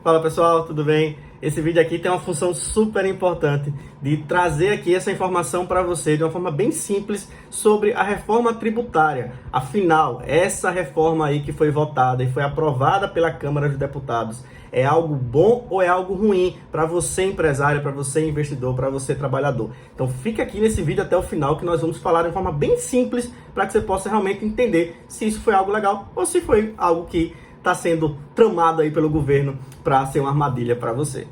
Fala pessoal, tudo bem? Esse vídeo aqui tem uma função super importante de trazer aqui essa informação para você de uma forma bem simples sobre a reforma tributária. Afinal, essa reforma aí que foi votada e foi aprovada pela Câmara dos Deputados é algo bom ou é algo ruim para você empresário, para você investidor, para você trabalhador? Então fica aqui nesse vídeo até o final que nós vamos falar de uma forma bem simples para que você possa realmente entender se isso foi algo legal ou se foi algo que está sendo tramado aí pelo governo para ser uma armadilha para você.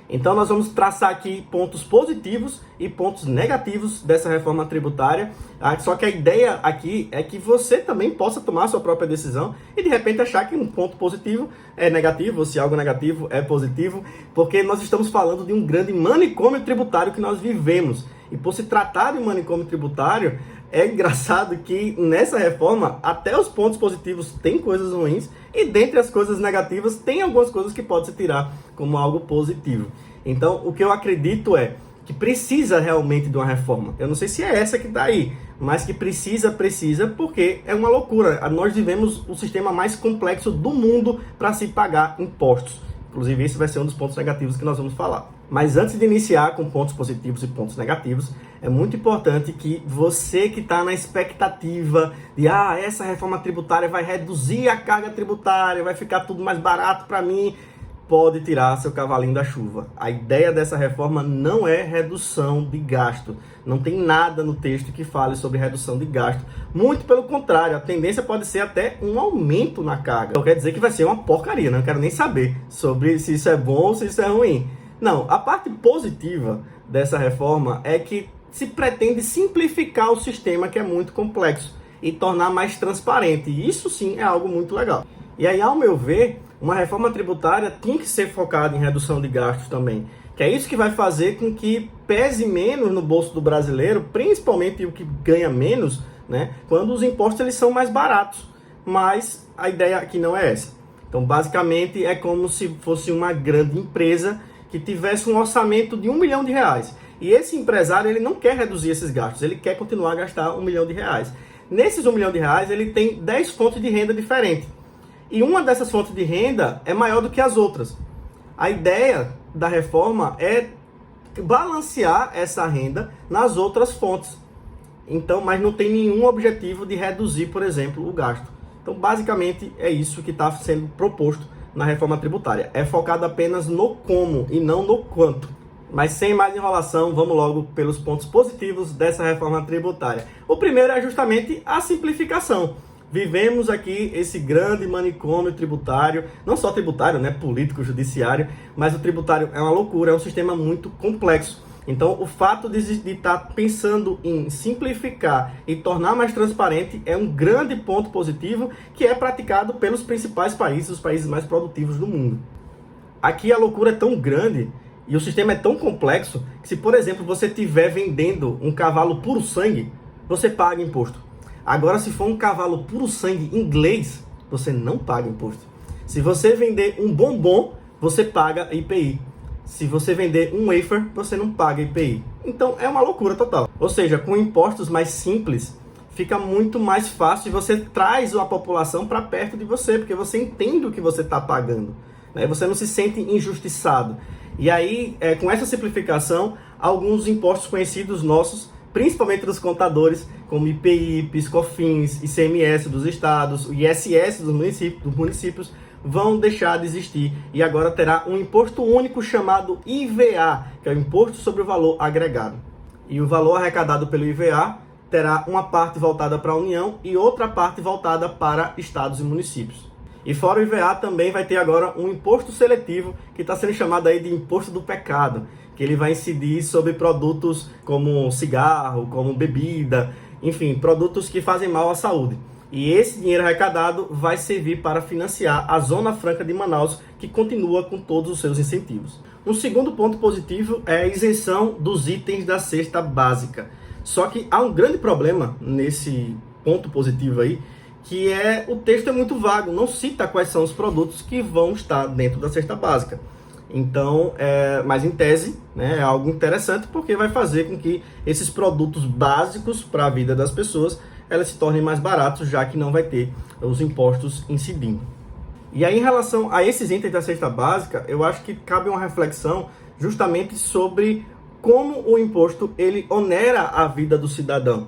Então nós vamos traçar aqui pontos positivos e pontos negativos dessa reforma tributária. Só que a ideia aqui é que você também possa tomar a sua própria decisão e de repente achar que um ponto positivo é negativo, ou se algo negativo é positivo, porque nós estamos falando de um grande manicômio tributário que nós vivemos. E por se tratar de um manicômio tributário, é engraçado que nessa reforma até os pontos positivos têm coisas ruins e dentre as coisas negativas tem algumas coisas que pode se tirar como algo positivo. Então o que eu acredito é que precisa realmente de uma reforma. Eu não sei se é essa que está aí, mas que precisa porque é uma loucura. Nós vivemos o sistema mais complexo do mundo para se pagar impostos. Inclusive, esse vai ser um dos pontos negativos que nós vamos falar. Mas antes de iniciar com pontos positivos e pontos negativos, é muito importante que você que está na expectativa de essa reforma tributária vai reduzir a carga tributária, vai ficar tudo mais barato para mim, pode tirar seu cavalinho da chuva. A ideia dessa reforma não é redução de gasto. Não tem nada no texto que fale sobre redução de gasto. Muito pelo contrário, a tendência pode ser até um aumento na carga. Então quer dizer que vai ser uma porcaria, não quero nem saber sobre se isso é bom ou se isso é ruim. Não, a parte positiva dessa reforma é que se pretende simplificar o sistema, que é muito complexo, e tornar mais transparente. E isso sim é algo muito legal. E aí, ao meu ver, uma reforma tributária tem que ser focada em redução de gastos também, que é isso que vai fazer com que pese menos no bolso do brasileiro, principalmente o que ganha menos, né, quando os impostos eles são mais baratos. Mas a ideia aqui não é essa. Então, basicamente, é como se fosse uma grande empresa que tivesse um orçamento de R$1 milhão. E esse empresário ele não quer reduzir esses gastos, ele quer continuar a gastar R$1 milhão. Nesses R$1 milhão, ele tem 10 fontes de renda diferentes. E uma dessas fontes de renda é maior do que as outras. A ideia da reforma é balancear essa renda nas outras fontes. Então, mas não tem nenhum objetivo de reduzir, por exemplo, o gasto. Então, basicamente, é isso que está sendo proposto na reforma tributária. É focado apenas no como e não no quanto. Mas sem mais enrolação, vamos logo pelos pontos positivos dessa reforma tributária. O primeiro é justamente a simplificação. Vivemos aqui esse grande manicômio tributário, não só tributário, né, político, judiciário, mas o tributário é uma loucura, é um sistema muito complexo. Então, o fato de estar pensando em simplificar e tornar mais transparente é um grande ponto positivo que é praticado pelos principais países, os países mais produtivos do mundo. Aqui a loucura é tão grande e o sistema é tão complexo que se, por exemplo, você estiver vendendo um cavalo puro sangue, você paga imposto. Agora, se for um cavalo puro sangue inglês, você não paga imposto. Se você vender um bombom, você paga IPI. Se você vender um wafer, você não paga IPI. Então, é uma loucura total. Ou seja, com impostos mais simples, fica muito mais fácil e você traz a população para perto de você, porque você entende o que você está pagando, né? Você não se sente injustiçado. E aí, com essa simplificação, alguns impostos conhecidos nossos, principalmente dos contadores, como IPI, PIS/COFINS, ICMS dos estados, o ISS dos municípios, vão deixar de existir e agora terá um imposto único chamado IVA, que é o Imposto sobre o Valor Agregado. E o valor arrecadado pelo IVA terá uma parte voltada para a União e outra parte voltada para estados e municípios. E fora o IVA também vai ter agora um imposto seletivo, que está sendo chamado aí de imposto do pecado, que ele vai incidir sobre produtos como cigarro, como bebida, enfim, produtos que fazem mal à saúde. E esse dinheiro arrecadado vai servir para financiar a Zona Franca de Manaus, que continua com todos os seus incentivos. Um segundo ponto positivo é a isenção dos itens da cesta básica. Só que há um grande problema nesse ponto positivo aí, que o texto é muito vago, não cita quais são os produtos que vão estar dentro da cesta básica. Então, mas em tese, né, é algo interessante porque vai fazer com que esses produtos básicos para a vida das pessoas elas se tornem mais baratos, já que não vai ter os impostos incidindo. E aí, em relação a esses itens da cesta básica, eu acho que cabe uma reflexão justamente sobre como o imposto ele onera a vida do cidadão.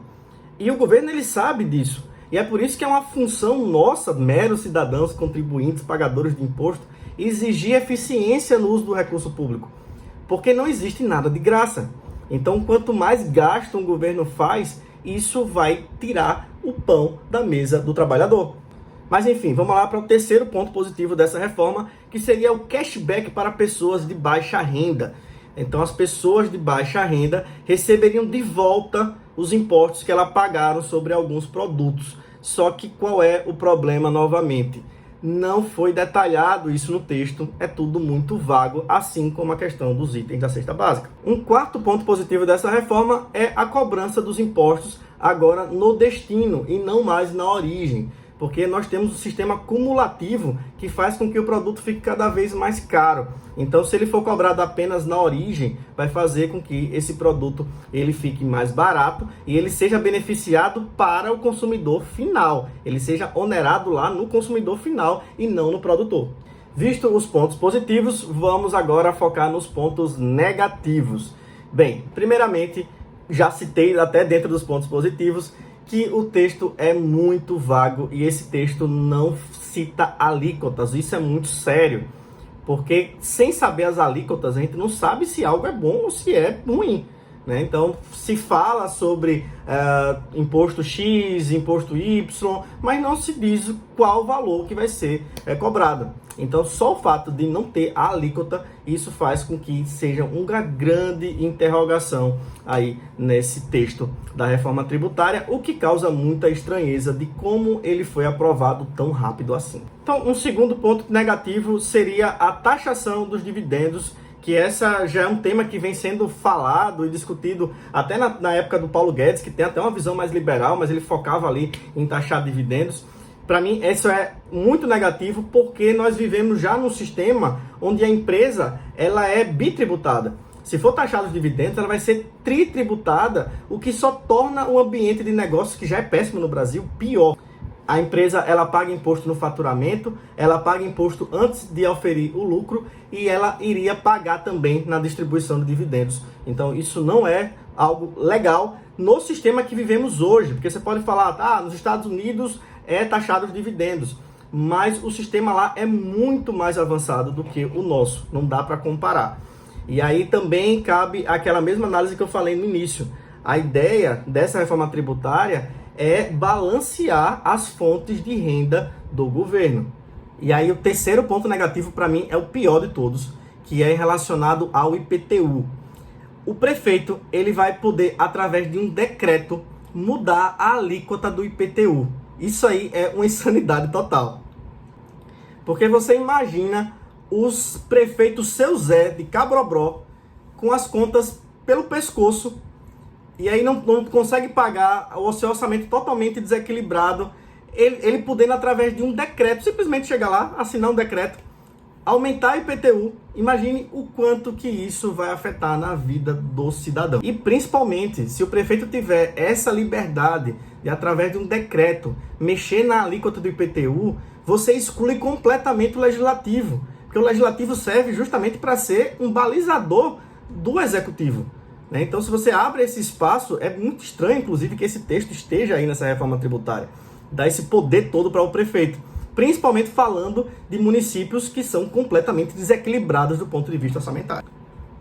E o governo ele sabe disso. E é por isso que é uma função nossa, meros cidadãos, contribuintes, pagadores de imposto, exigir eficiência no uso do recurso público. Porque não existe nada de graça. Então, quanto mais gasto um governo faz, isso vai tirar o pão da mesa do trabalhador. Mas enfim, vamos lá para o terceiro ponto positivo dessa reforma, que seria o cashback para pessoas de baixa renda. Então, as pessoas de baixa renda receberiam de volta os impostos que elas pagaram sobre alguns produtos. Só que qual é o problema novamente? Não foi detalhado isso no texto, é tudo muito vago, assim como a questão dos itens da cesta básica. Um quarto ponto positivo dessa reforma é a cobrança dos impostos agora no destino e não mais na origem. Porque nós temos um sistema cumulativo que faz com que o produto fique cada vez mais caro. Então, se ele for cobrado apenas na origem, vai fazer com que esse produto ele fique mais barato e ele seja beneficiado para o consumidor final. Ele seja onerado lá no consumidor final e não no produtor. Visto os pontos positivos, vamos agora focar nos pontos negativos. Bem, primeiramente, já citei até dentro dos pontos positivos, que o texto é muito vago e esse texto não cita alíquotas. Isso é muito sério, porque sem saber as alíquotas, a gente não sabe se algo é bom ou se é ruim, né? Então, se fala sobre imposto X, imposto Y, mas não se diz qual valor que vai ser cobrado. Então, só o fato de não ter a alíquota, isso faz com que seja uma grande interrogação aí nesse texto da reforma tributária, o que causa muita estranheza de como ele foi aprovado tão rápido assim. Então, um segundo ponto negativo seria a taxação dos dividendos, que essa já é um tema que vem sendo falado e discutido até na época do Paulo Guedes, que tem até uma visão mais liberal, mas ele focava ali em taxar dividendos. Para mim, isso é muito negativo, porque nós vivemos já num sistema onde a empresa ela é bitributada. Se for taxada os dividendos, ela vai ser tritributada, o que só torna o ambiente de negócios, que já é péssimo no Brasil, pior. A empresa ela paga imposto no faturamento, ela paga imposto antes de oferir o lucro e ela iria pagar também na distribuição de dividendos. Então, isso não é algo legal no sistema que vivemos hoje, porque você pode falar, nos Estados Unidos é taxado os dividendos, mas o sistema lá é muito mais avançado do que o nosso, não dá para comparar. E aí também cabe aquela mesma análise que eu falei no início. A ideia dessa reforma tributária é balancear as fontes de renda do governo. E aí o terceiro ponto negativo para mim é o pior de todos, que é relacionado ao IPTU. O prefeito ele vai poder, através de um decreto, mudar a alíquota do IPTU. Isso aí é uma insanidade total. Porque você imagina os prefeitos Seu Zé de Cabrobó com as contas pelo pescoço e aí não consegue pagar, o seu orçamento totalmente desequilibrado, ele podendo, através de um decreto, simplesmente chegar lá, assinar um decreto, aumentar a IPTU. Imagine o quanto que isso vai afetar na vida do cidadão. E principalmente, se o prefeito tiver essa liberdade de, através de um decreto, mexer na alíquota do IPTU, você exclui completamente o legislativo. Porque o legislativo serve justamente para ser um balizador do executivo. Então, se você abre esse espaço, é muito estranho, inclusive, que esse texto esteja aí nessa reforma tributária. Dá esse poder todo para o prefeito. Principalmente falando de municípios que são completamente desequilibrados do ponto de vista orçamentário.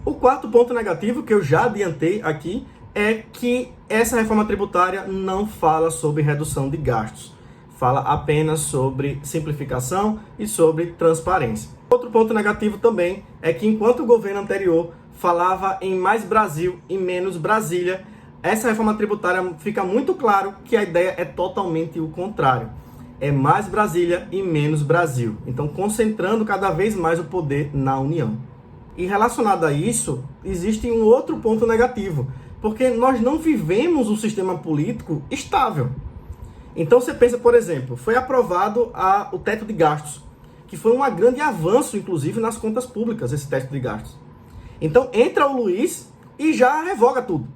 O quarto ponto negativo, que eu já adiantei aqui, é que essa reforma tributária não fala sobre redução de gastos. Fala apenas sobre simplificação e sobre transparência. Outro ponto negativo também é que, enquanto o governo anterior falava em mais Brasil e menos Brasília, essa reforma tributária fica muito claro que a ideia é totalmente o contrário. É mais Brasília e menos Brasil. Então, concentrando cada vez mais o poder na União. E relacionado a isso, existe um outro ponto negativo, porque nós não vivemos um sistema político estável. Então, você pensa, por exemplo, foi aprovado o teto de gastos, que foi um grande avanço, inclusive, nas contas públicas, esse teto de gastos. Então, entra o Luiz e já revoga tudo.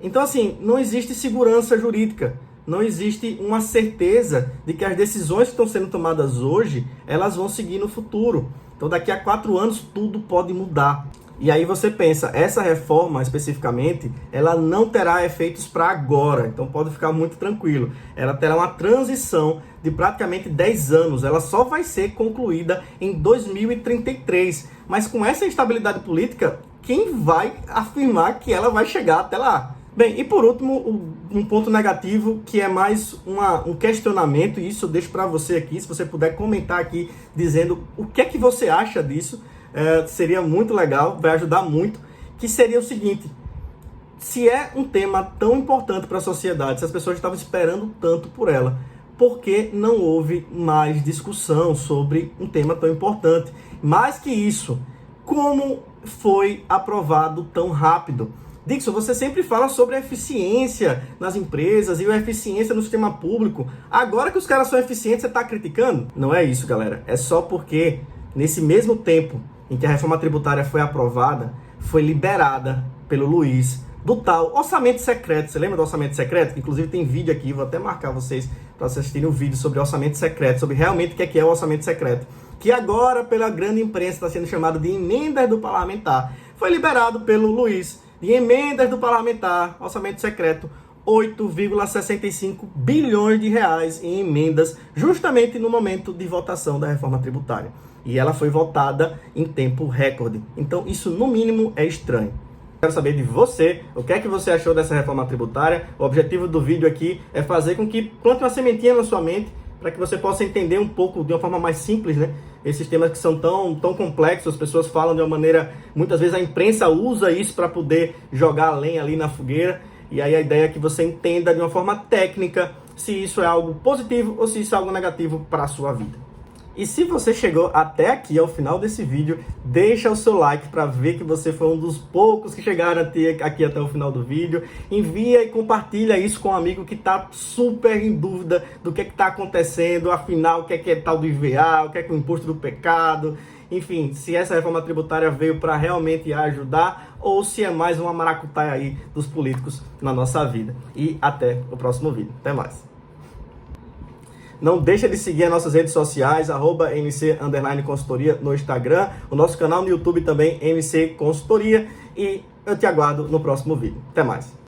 Então, assim, não existe segurança jurídica. não existe uma certeza de que as decisões que estão sendo tomadas hoje, elas vão seguir no futuro. Então daqui a 4 anos tudo pode mudar. E aí você pensa, essa reforma especificamente, ela não terá efeitos para agora, então pode ficar muito tranquilo. Ela terá uma transição de praticamente 10 anos, ela só vai ser concluída em 2033. Mas com essa instabilidade política, quem vai afirmar que ela vai chegar até lá? Bem, e por último, um ponto negativo, que é mais um questionamento, e isso eu deixo para você aqui, se você puder comentar aqui, dizendo o que é que você acha disso. Seria muito legal, vai ajudar muito, que seria o seguinte: se é um tema tão importante para a sociedade, se as pessoas estavam esperando tanto por ela, por que não houve mais discussão sobre um tema tão importante? Mais que isso, como foi aprovado tão rápido? Dixon, você sempre fala sobre a eficiência nas empresas e a eficiência no sistema público. Agora que os caras são eficientes, você está criticando? Não é isso, galera. É só porque, nesse mesmo tempo em que a reforma tributária foi aprovada, foi liberada pelo Luiz do tal orçamento secreto. Você lembra do orçamento secreto? Que inclusive tem vídeo aqui, vou até marcar vocês para assistirem o vídeo sobre orçamento secreto, sobre realmente o que é o orçamento secreto, que agora pela grande imprensa está sendo chamado de emendas do parlamentar. Foi liberado pelo Luiz de emendas do parlamentar, orçamento secreto, 8,65 bilhões de reais em emendas, justamente no momento de votação da reforma tributária. E ela foi votada em tempo recorde. Então isso no mínimo é estranho. Quero saber de você, o que é que você achou dessa reforma tributária. O objetivo do vídeo aqui é fazer com que plante uma sementinha na sua mente, para que você possa entender um pouco de uma forma mais simples, né? Esses temas que são tão complexos, as pessoas falam de uma maneira, muitas vezes a imprensa usa isso para poder jogar a lenha ali na fogueira. E aí a ideia é que você entenda de uma forma técnica se isso é algo positivo ou se isso é algo negativo para a sua vida. E se você chegou até aqui, ao final desse vídeo, deixa o seu like para ver que você foi um dos poucos que chegaram aqui até o final do vídeo. Envia e compartilha isso com um amigo que está super em dúvida do que está acontecendo, afinal, o que é tal do IVA, o que é o imposto do pecado. Enfim, se essa reforma tributária veio para realmente ajudar ou se é mais uma maracutaia aí dos políticos na nossa vida. E até o próximo vídeo. Até mais. Não deixa de seguir as nossas redes sociais, @MC_consultoria no Instagram, o nosso canal no YouTube também, MC Consultoria, e eu te aguardo no próximo vídeo. Até mais.